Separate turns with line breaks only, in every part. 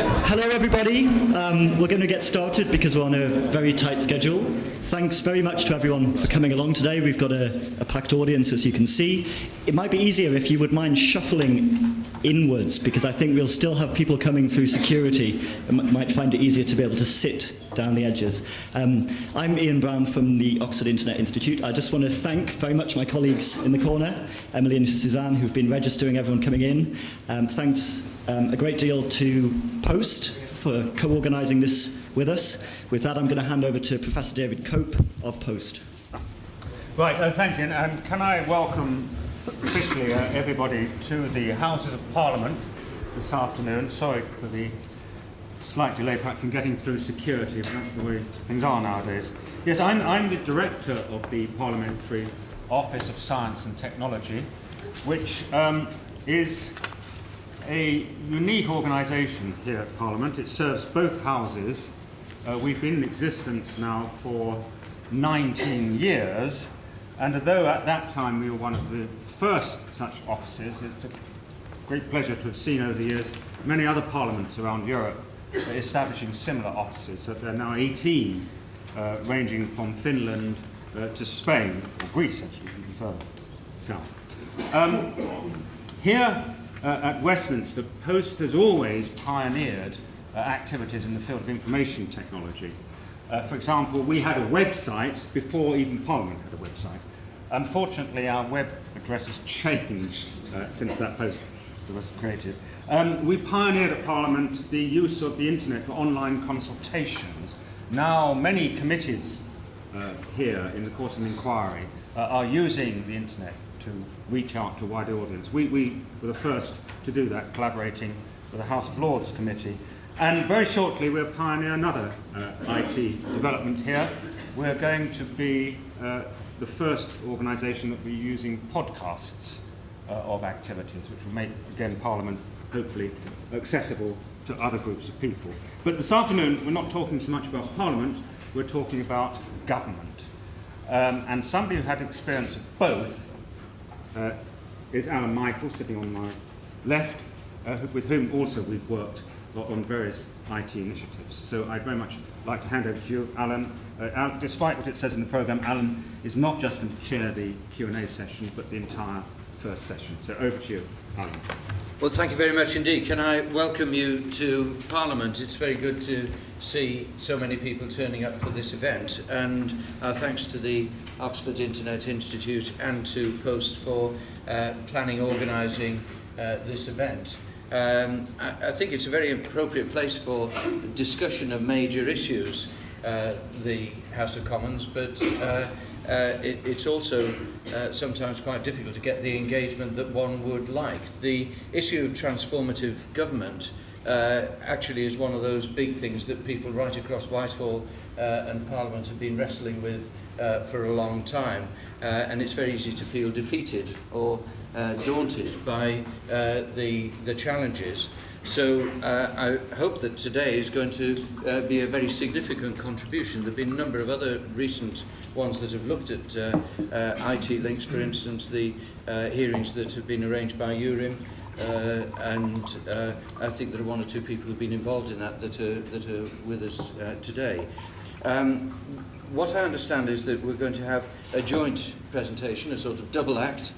Hello everybody, we're going to get started because we're on a very tight schedule. Thanks very much to everyone for coming along today. We've got a packed audience, as you can see. It might be easier if you would mind shuffling inwards, because I think we'll still have people coming through security and might find it easier to be able to sit down the edges. I'm Ian Brown from the Oxford Internet Institute. I just want to thank very much my colleagues in the corner, Emily and Suzanne, who've been registering everyone coming in. Thanks a great deal to Post for co-organising this with us. With that, I'm going to hand over to Professor David Cope of Post.
Right, thanks Ian. And can I welcome officially everybody to the Houses of Parliament this afternoon. Sorry for the slight delay perhaps in getting through security, but that's the way things are nowadays. Yes, I'm the Director of the Parliamentary Office of Science and Technology, which is a unique organisation here at Parliament. It serves both houses. We've been in existence now for 19 years, and although at that time we were one of the first such offices, it's a great pleasure to have seen over the years many other parliaments around Europe establishing similar offices. So there are now 18, ranging from Finland to Spain, or Greece actually, even further south. Here at Westminster, Post has always pioneered activities in the field of information technology. For example, we had a website before even Parliament had a website. Unfortunately, our web address has changed since that post was created. We pioneered at Parliament the use of the internet for online consultations. Now, many committees here in the course of an inquiry are using the internet to reach out to a wider audience. We were the first to do that, collaborating with the House of Lords Committee. And very shortly, we'll pioneer another IT development here. We're going to be the first organisation that will be using podcasts of activities, which will make, again, Parliament hopefully accessible to other groups of people. But this afternoon, we're not talking so much about Parliament, we're talking about government. And somebody who had experience of both is Alan Michael, sitting on my left, with whom also we've worked on various IT initiatives. So I'd very much like to hand over to you, Alan. Despite what it says in the programme, Alan is not just going to chair the Q&A session, but the entire first session. So over to you, Alan.
Well, thank you very much indeed. Can I welcome you to Parliament? It's very good to see so many people turning up for this event, and thanks to the Oxford Internet Institute and to Post for planning, organising this event. I think it's a very appropriate place for discussion of major issues, the House of Commons, but it's also sometimes quite difficult to get the engagement that one would like. The issue of transformative government actually is one of those big things that people right across Whitehall and Parliament have been wrestling with for a long time, and it's very easy to feel defeated or daunted by the challenges. So I hope that today is going to be a very significant contribution. There have been a number of other recent ones that have looked at IT links, for instance, the hearings that have been arranged by URIM, and I think there are one or two people who have been involved in that are with us today. What I understand is that we're going to have a joint presentation, a sort of double act,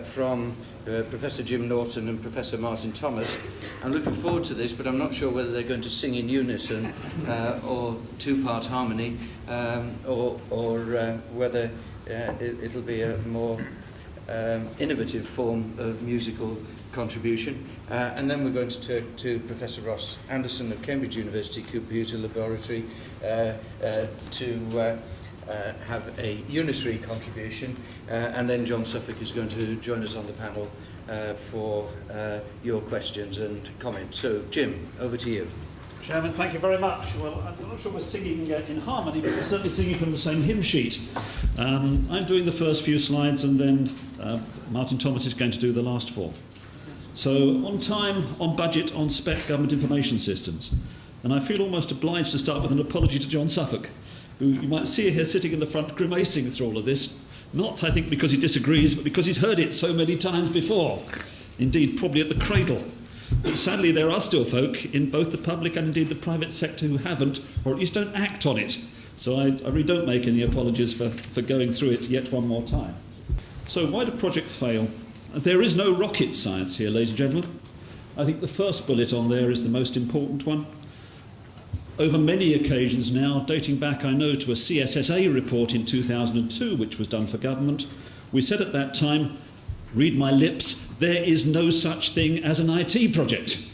from Professor Jim Norton and Professor Martyn Thomas. I'm looking forward to this, but I'm not sure whether they're going to sing in unison or two-part harmony, or whether it'll be a more innovative form of musical contribution. And then we're going to turn to Professor Ross Anderson of Cambridge University Computer Laboratory to have a unitary contribution, and then John Suffolk is going to join us on the panel for your questions and comments. So, Jim, over to you.
Chairman, thank you very much. Well, I'm not sure we're singing in harmony, but we're certainly singing from the same hymn sheet. I'm doing the first few slides, and then Martyn Thomas is going to do the last four. So, on time, on budget, on spec, government information systems. And I feel almost obliged to start with an apology to John Suffolk, who you might see here sitting in the front grimacing through all of this. Not, I think, because he disagrees, but because he's heard it so many times before. Indeed, probably at the cradle. But sadly, there are still folk in both the public and indeed the private sector who haven't, or at least don't act on it. So I really don't make any apologies for going through it yet one more time. So why do projects fail? There is no rocket science here, ladies and gentlemen. I think the first bullet on there is the most important one. Over many occasions now, dating back, I know, to a CSSA report in 2002, which was done for government, we said at that time, read my lips, there is no such thing as an IT project.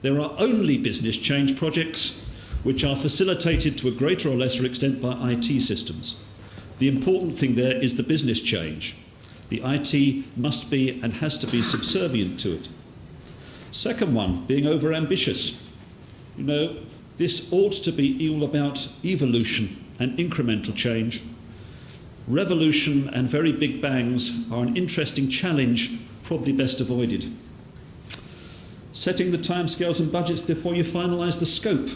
There are only business change projects which are facilitated to a greater or lesser extent by IT systems. The important thing there is the business change. The IT must be and has to be subservient to it. Second one, being over-ambitious. You know, this ought to be all about evolution and incremental change. Revolution and very big bangs are an interesting challenge, probably best avoided. Setting the timescales and budgets before you finalise the scope.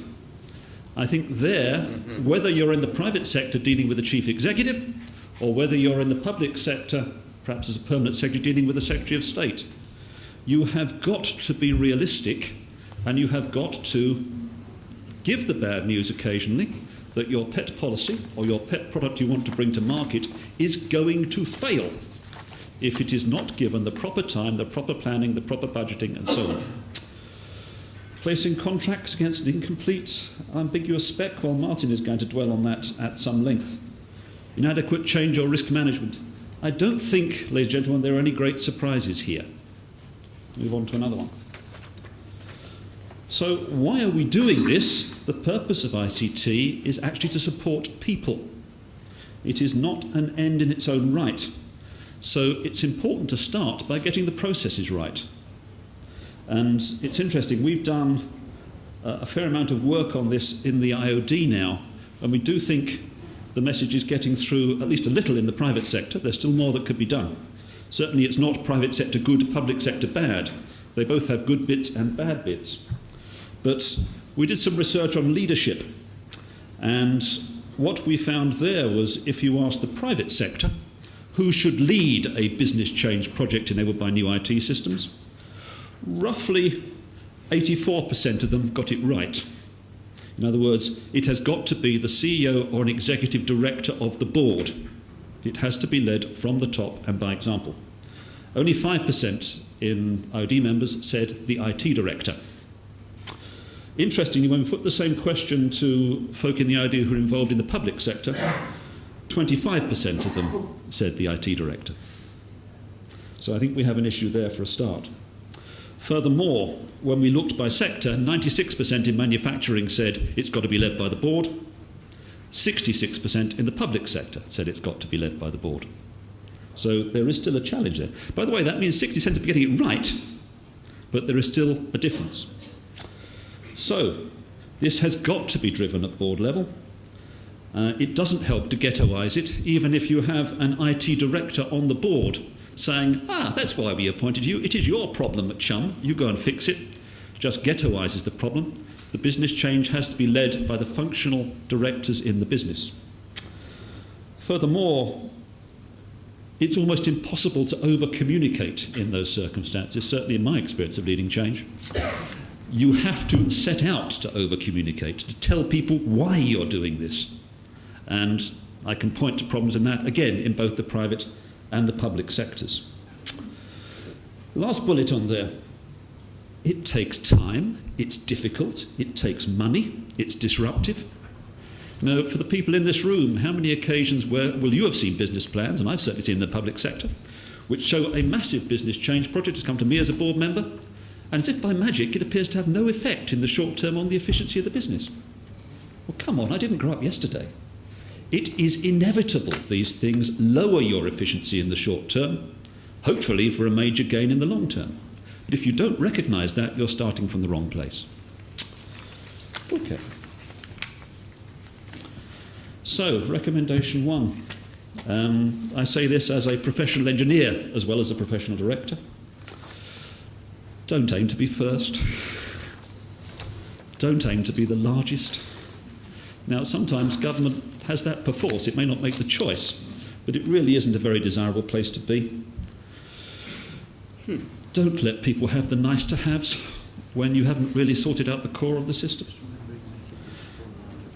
I think there, whether you're in the private sector dealing with the chief executive, or whether you're in the public sector, perhaps as a permanent secretary dealing with the Secretary of State, you have got to be realistic, and you have got to give the bad news occasionally that your pet policy or your pet product you want to bring to market is going to fail if it is not given the proper time, the proper planning, the proper budgeting, and so on. Placing contracts against an incomplete, ambiguous spec, well, Martyn is going to dwell on that at some length. Inadequate change or risk management. I don't think, ladies and gentlemen, there are any great surprises here. Move on to another one. So why are we doing this? The purpose of ICT is actually to support people. It is not an end in its own right. So it's important to start by getting the processes right. And it's interesting, we've done a fair amount of work on this in the IOD now, and we do think the message is getting through at least a little in the private sector. There's still more that could be done. Certainly it's not private sector good, public sector bad. They both have good bits and bad bits. But we did some research on leadership, and what we found there was if you ask the private sector who should lead a business change project enabled by new IT systems, roughly 84% of them got it right. In other words, it has got to be the CEO or an executive director of the board. It has to be led from the top and by example. Only 5% in IOD members said the IT director. Interestingly, when we put the same question to folk in the IOD who are involved in the public sector, 25% of them said the IT director. So I think we have an issue there for a start. Furthermore, when we looked by sector, 96% in manufacturing said it's got to be led by the board. 66% in the public sector said it's got to be led by the board. So there is still a challenge there. By the way, that means 60% are getting it right, but there is still a difference. So this has got to be driven at board level. It doesn't help to ghettoise it, even if you have an IT director on the board saying, that's why we appointed you. It is your problem at Chum. You go and fix it. Just ghettoises the problem. The business change has to be led by the functional directors in the business. Furthermore, it's almost impossible to over-communicate in those circumstances, certainly in my experience of leading change. You have to set out to over-communicate, to tell people why you're doing this. And I can point to problems in that, again, in both the private and the public sectors. Last bullet on there. It takes time, it's difficult, it takes money, it's disruptive. Now, for the people in this room, how many occasions well, you have seen business plans, and I've certainly seen in the public sector, which show a massive business change project has come to me as a board member, and as if by magic it appears to have no effect in the short term on the efficiency of the business. Well, come on, I didn't grow up yesterday. It is inevitable these things lower your efficiency in the short term, hopefully for a major gain in the long term. But if you don't recognise that, you're starting from the wrong place. Okay. So, recommendation 1. I say this as a professional engineer as well as a professional director. Don't aim to be first. Don't aim to be the largest. Now, sometimes government has that perforce. It may not make the choice, but it really isn't a very desirable place to be. Don't let people have the nice-to-haves when you haven't really sorted out the core of the system.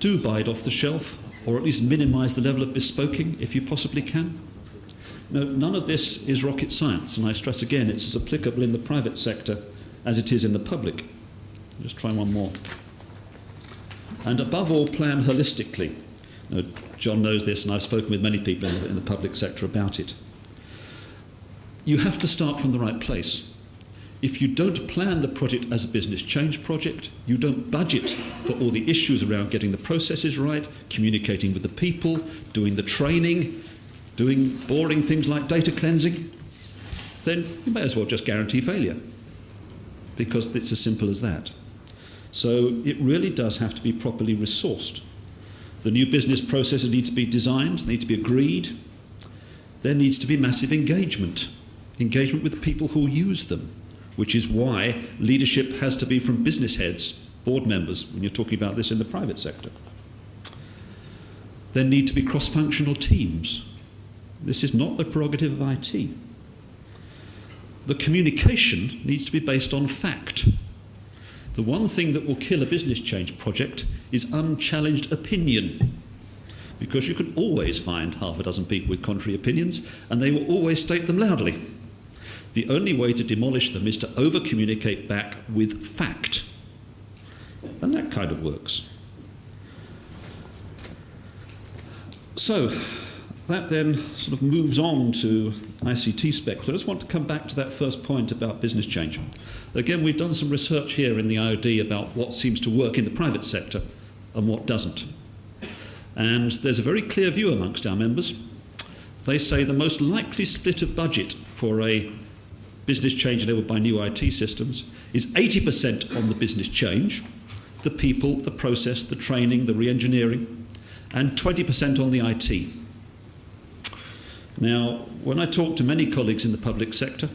Do buy it off the shelf, or at least minimise the level of bespoking if you possibly can. No, none of this is rocket science, and I stress again, it's as applicable in the private sector as it is in the public. I'll just try one more. And above all, plan holistically. Now, John knows this, and I've spoken with many people in the public sector about it. You have to start from the right place. If you don't plan the project as a business change project, you don't budget for all the issues around getting the processes right, communicating with the people, doing the training, doing boring things like data cleansing, then you may as well just guarantee failure, because it's as simple as that. So it really does have to be properly resourced. The new business processes need to be designed, need to be agreed. There needs to be massive engagement with the people who use them, which is why leadership has to be from business heads, board members, when you're talking about this in the private sector. There need to be cross-functional teams. This is not the prerogative of IT. The communication needs to be based on fact. The one thing that will kill a business change project is unchallenged opinion, because you can always find half a dozen people with contrary opinions, and they will always state them loudly. The only way to demolish them is to over-communicate back with fact. And that kind of works. So, that then sort of moves on to ICT spec. So I just want to come back to that first point about business change. Again, we've done some research here in the IOD about what seems to work in the private sector and what doesn't. And there's a very clear view amongst our members. They say the most likely split of budget for a business change enabled by new IT systems is 80% on the business change, the people, the process, the training, the re-engineering, and 20% on the IT. Now, when I talk to many colleagues in the public sector,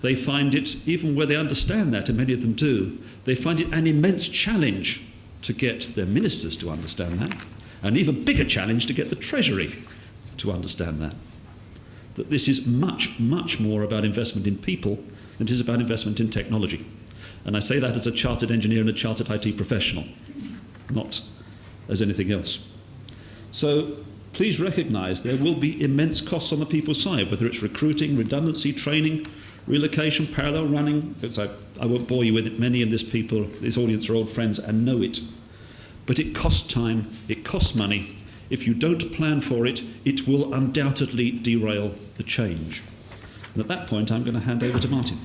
they find it, even where they understand that, and many of them do, they find it an immense challenge to get their ministers to understand that, an even bigger challenge to get the Treasury to understand that. That this is much, much more about investment in people than it is about investment in technology. And I say that as a chartered engineer and a chartered IT professional, not as anything else. So please recognise there will be immense costs on the people's side, whether it's recruiting, redundancy, training, relocation, parallel running. I won't bore you with it. Many in this audience are old friends and know it. But it costs time, it costs money. If you don't plan for it, it will undoubtedly derail the change. And at that point, I'm going to hand over to Martyn.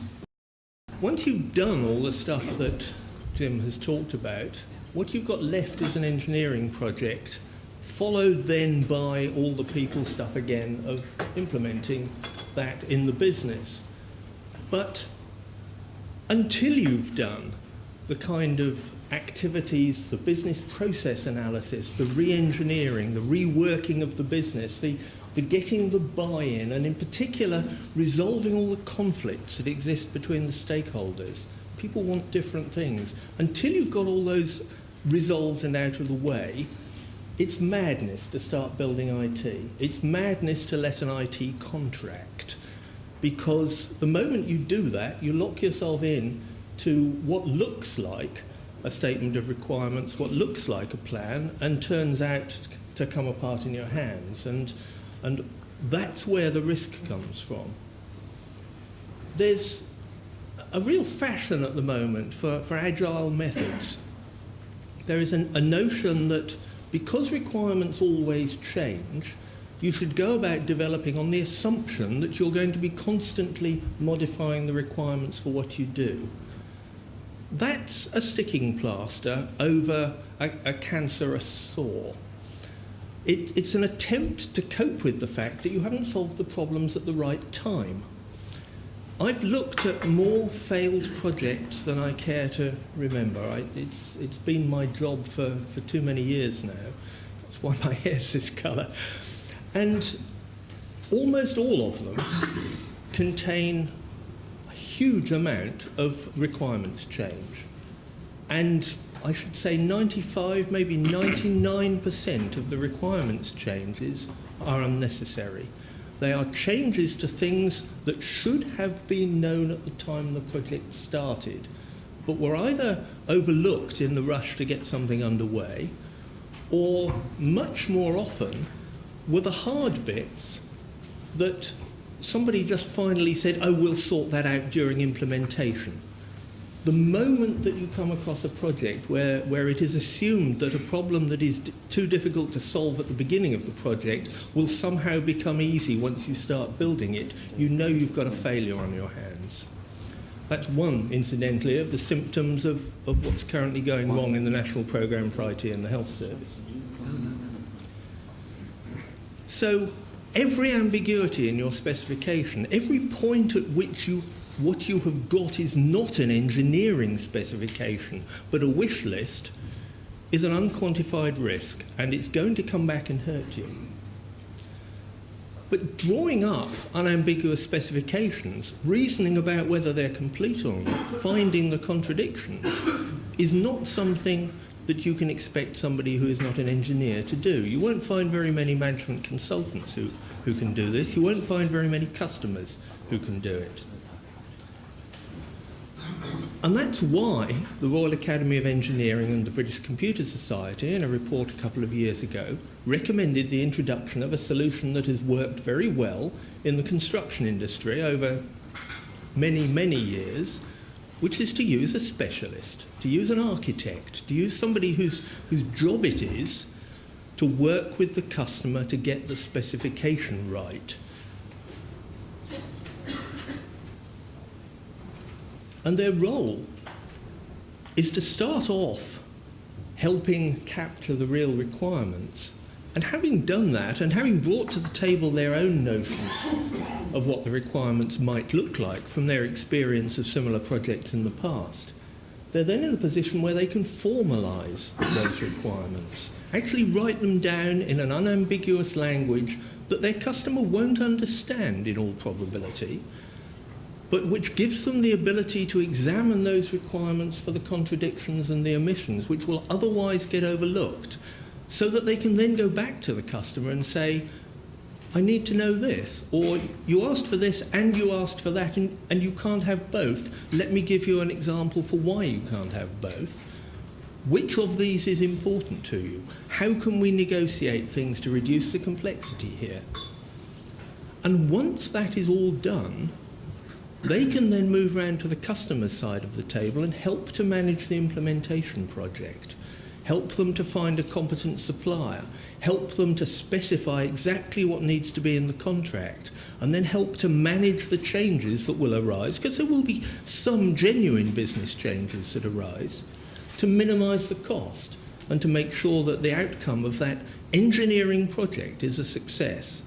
Once you've done all the stuff that Jim has talked about, what you've got left is an engineering project, followed then by all the people stuff again of implementing that in the business. But until you've done the kind of activities, the business process analysis, the re-engineering, the reworking of the business, the getting the buy-in, and in particular resolving all the conflicts that exist between the stakeholders. People want different things. Until you've got all those resolved and out of the way, it's madness to start building IT. It's madness to let an IT contract, because the moment you do that, you lock yourself in to what looks like a statement of requirements, what looks like a plan, and turns out to come apart in your hands. And that's where the risk comes from. There's a real fashion at the moment for agile methods. There is a notion that because requirements always change, you should go about developing on the assumption that you're going to be constantly modifying the requirements for what you do. That's a sticking plaster over a cancerous sore. It's an attempt to cope with the fact that you haven't solved the problems at the right time. I've looked at more failed projects than I care to remember. It's been my job for too many years now. That's why my hair's this colour. And almost all of them contain huge amount of requirements change, and I should say 95, maybe 99% of the requirements changes are unnecessary. They are changes to things that should have been known at the time the project started, but were either overlooked in the rush to get something underway, or much more often were the hard bits that somebody just finally said, oh, we'll sort that out during implementation. The moment that you come across a project where it is assumed that a problem that is too difficult to solve at the beginning of the project will somehow become easy once you start building it, you know you've got a failure on your hands. That's one, incidentally, of the symptoms of what's currently going wrong in the National Programme for IT and the Health Service. So every ambiguity in your specification, every point at which what you have got is not an engineering specification, but a wish list, is an unquantified risk, and it's going to come back and hurt you. But drawing up unambiguous specifications, reasoning about whether they're complete or not, finding the contradictions, is not something that you can expect somebody who is not an engineer to do. You won't find very many management consultants who can do this. You won't find very many customers who can do it. And that's why the Royal Academy of Engineering and the British Computer Society, in a report a couple of years ago, recommended the introduction of a solution that has worked very well in the construction industry over many, many years, which is to use a specialist, to use an architect, to use somebody whose job it is to work with the customer to get the specification right. And their role is to start off helping capture the real requirements. And having done that, and having brought to the table their own notions of what the requirements might look like from their experience of similar projects in the past, they're then in a position where they can formalise those requirements, actually write them down in an unambiguous language that their customer won't understand in all probability, but which gives them the ability to examine those requirements for the contradictions and the omissions which will otherwise get overlooked, so that they can then go back to the customer and say, I need to know this, or you asked for this and you asked for that, and you can't have both. Let me give you an example for why you can't have both. Which of these is important to you? How can we negotiate things to reduce the complexity here? And once that is all done, they can then move around to the customer's side of the table and help to manage the implementation project, help them to find a competent supplier, help them to specify exactly what needs to be in the contract, and then help to manage the changes that will arise, because there will be some genuine business changes that arise, to minimise the cost and to make sure that the outcome of that engineering project is a success.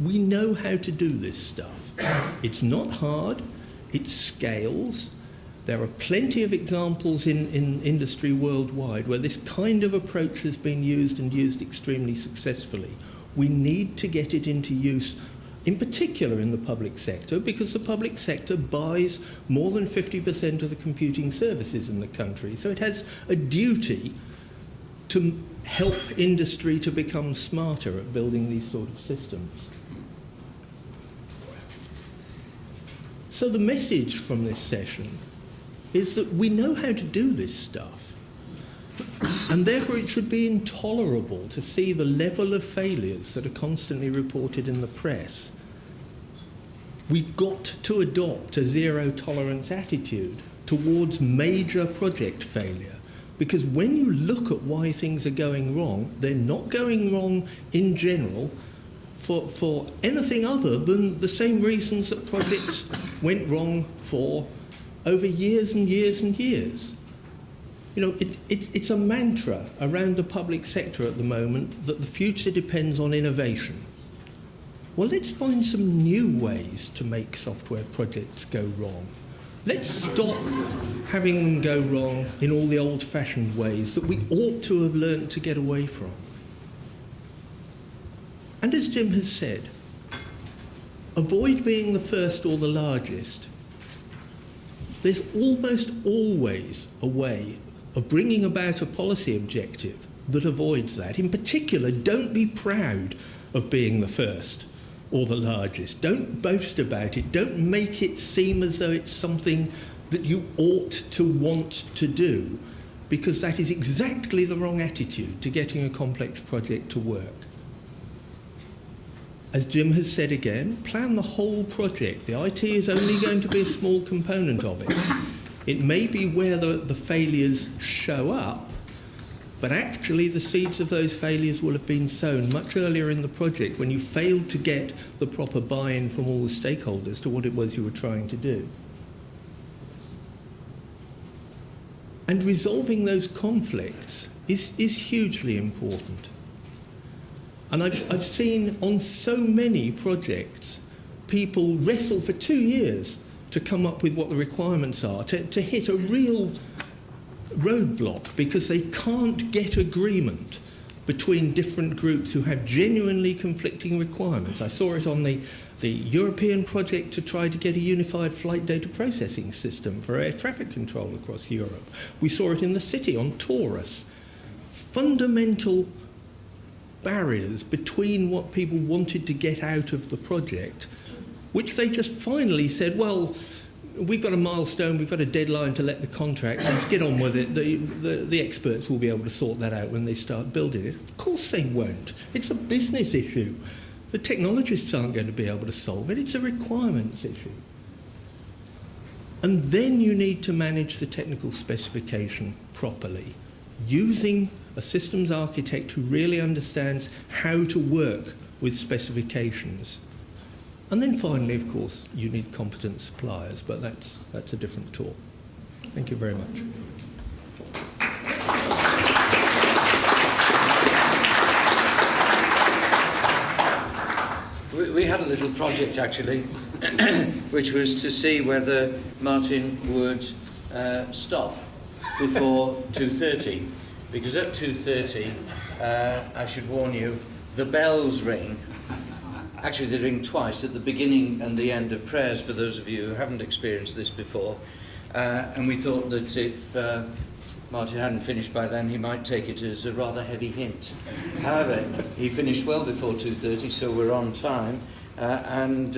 We know how to do this stuff. It's not hard, it scales. There are plenty of examples in industry worldwide where this kind of approach has been used and used extremely successfully. We need to get it into use, in particular in the public sector, because the public sector buys more than 50% of the computing services in the country. So it has a duty to help industry to become smarter at building these sort of systems. So the message from this session is that we know how to do this stuff, and therefore it should be intolerable to see the level of failures that are constantly reported in the press. We've got to adopt a zero-tolerance attitude towards major project failure, because when you look at why things are going wrong, they're not going wrong in general for anything other than the same reasons that projects went wrong for over years and years and years. You know, it's a mantra around the public sector at the moment that the future depends on innovation. Well, let's find some new ways to make software projects go wrong. Let's stop having them go wrong in all the old-fashioned ways that we ought to have learned to get away from. And as Jim has said, avoid being the first or the largest. There's almost always a way of bringing about a policy objective that avoids that. In particular, don't be proud of being the first or the largest. Don't boast about it. Don't make it seem as though it's something that you ought to want to do, because that is exactly the wrong attitude to getting a complex project to work. As Jim has said again, plan the whole project. The IT is only going to be a small component of it. It may be where the failures show up, but actually the seeds of those failures will have been sown much earlier in the project when you failed to get the proper buy-in from all the stakeholders to what it was you were trying to do. And resolving those conflicts is hugely important. And I've seen on so many projects people wrestle for 2 years to come up with what the requirements are, to hit a real roadblock because they can't get agreement between different groups who have genuinely conflicting requirements. I saw it on the European project to try to get a unified flight data processing system for air traffic control across Europe. We saw it in the city on Taurus. Fundamental barriers between what people wanted to get out of the project, which they just finally said, well, we've got a milestone, we've got a deadline to let the contract, let's get on with it. The experts will be able to sort that out when they start building it. Of course they won't. It's a business issue. The technologists aren't going to be able to solve it. It's a requirements issue. And then you need to manage the technical specification properly, using a systems architect who really understands how to work with specifications. And then finally, of course, you need competent suppliers, but that's a different talk. Thank you very much.
We had a little project actually, which was to see whether Martyn would stop before 2:30, because at 2:30, I should warn you, the bells ring. Actually, they ring twice, at the beginning and the end of prayers, for those of you who haven't experienced this before. And we thought that if Martyn hadn't finished by then, he might take it as a rather heavy hint. However, he finished well before 2:30, so we're on time. And